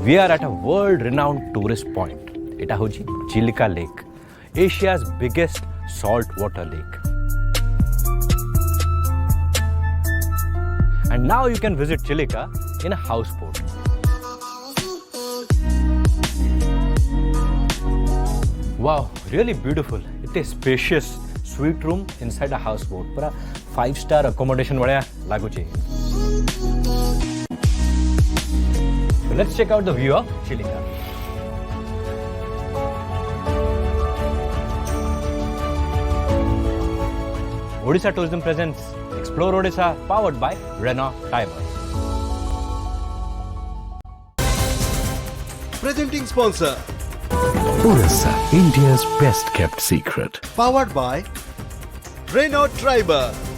We are at a world-renowned tourist point. Eta hoji Chilika Lake, Asia's biggest saltwater lake. And now you can visit Chilika in a houseboat. Wow, really beautiful. It is spacious suite room inside a houseboat. Pura 5-star accommodation vada lagu che. So let's check out the view of Chilika. Odisha Tourism presents Explore Odisha, powered by Renault Tiber. Presenting sponsor, Odisha, India's best kept secret. powered by Renault Triber.